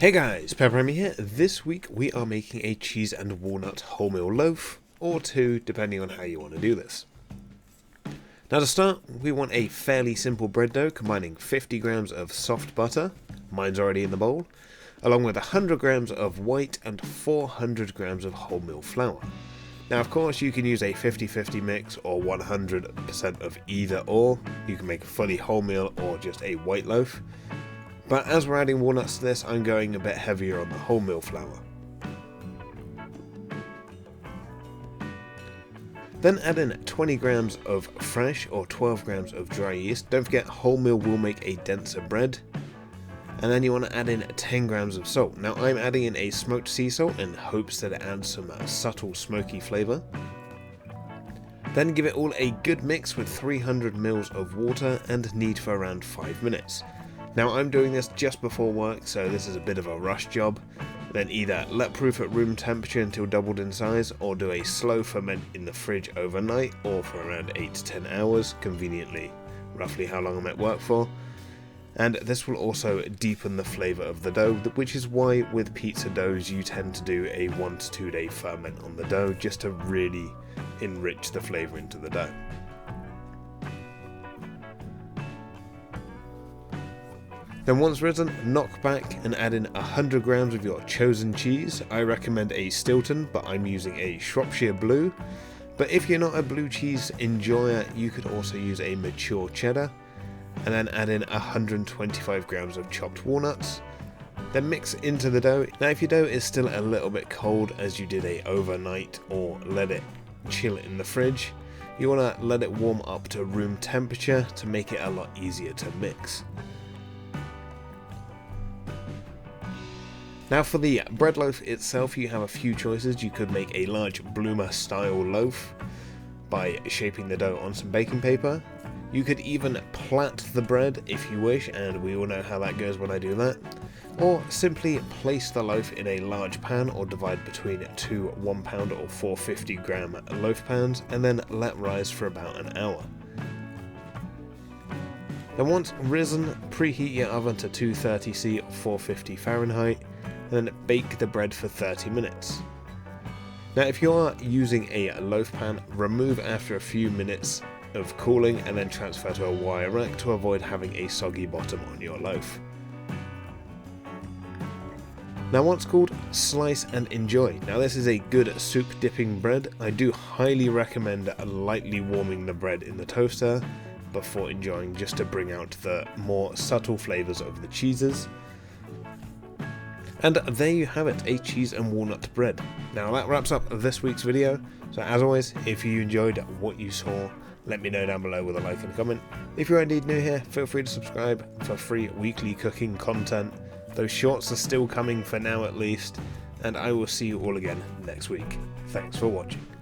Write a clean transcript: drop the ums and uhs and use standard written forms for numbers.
Hey guys, PepperAmmy here. This week we are making a cheese and walnut wholemeal loaf, or two depending on how you want to do this. Now to start, we want a fairly simple bread dough combining 50 grams of soft butter, mine's already in the bowl, along with 100 grams of white and 400 grams of wholemeal flour. Now of course you can use a 50-50 mix or 100% of either or. You can make a fully wholemeal or just a white loaf. But as we're adding walnuts to this, I'm going a bit heavier on the wholemeal flour. Then add in 20 grams of fresh or 12 grams of dry yeast. Don't forget, wholemeal will make a denser bread. And then you want to add in 10 grams of salt. Now I'm adding in a smoked sea salt in hopes that it adds some subtle smoky flavour. Then give it all a good mix with 300 ml of water and knead for around 5 minutes. Now I'm doing this just before work, so this is a bit of a rush job. Then either let proof at room temperature until doubled in size, or do a slow ferment in the fridge overnight or for around 8 to 10 hours, conveniently roughly how long I'm at work for. And this will also deepen the flavour of the dough, which is why with pizza doughs you tend to do a 1 to 2 day ferment on the dough just to really enrich the flavour into the dough. Then once risen, knock back and add in 100 grams of your chosen cheese. I recommend a Stilton, but I'm using a Shropshire Blue. But if you're not a blue cheese enjoyer, you could also use a mature cheddar. And then add in 125 grams of chopped walnuts. Then mix into the dough. Now if your dough is still a little bit cold as you did a overnight or let it chill in the fridge, you want to let it warm up to room temperature to make it a lot easier to mix. Now for the bread loaf itself, you have a few choices. You could make a large bloomer style loaf by shaping the dough on some baking paper. You could even plait the bread if you wish, and we all know how that goes when I do that. Or simply place the loaf in a large pan or divide between two 1 pound or 450 gram loaf pans and then let rise for about an hour. Then once risen, preheat your oven to 230°C or 450 Fahrenheit. And then bake the bread for 30 minutes. Now if you are using a loaf pan, remove after a few minutes of cooling and then transfer to a wire rack to avoid having a soggy bottom on your loaf. Now once cooled, slice and enjoy. Now this is a good soup dipping bread. I do highly recommend lightly warming the bread in the toaster before enjoying, just to bring out the more subtle flavours of the cheeses. And there you have it, a cheese and walnut bread. Now that wraps up this week's video. So as always, if you enjoyed what you saw, let me know down below with a like and a comment. If you're indeed new here, feel free to subscribe for free weekly cooking content. Those shorts are still coming for now at least, and I will see you all again next week. Thanks for watching.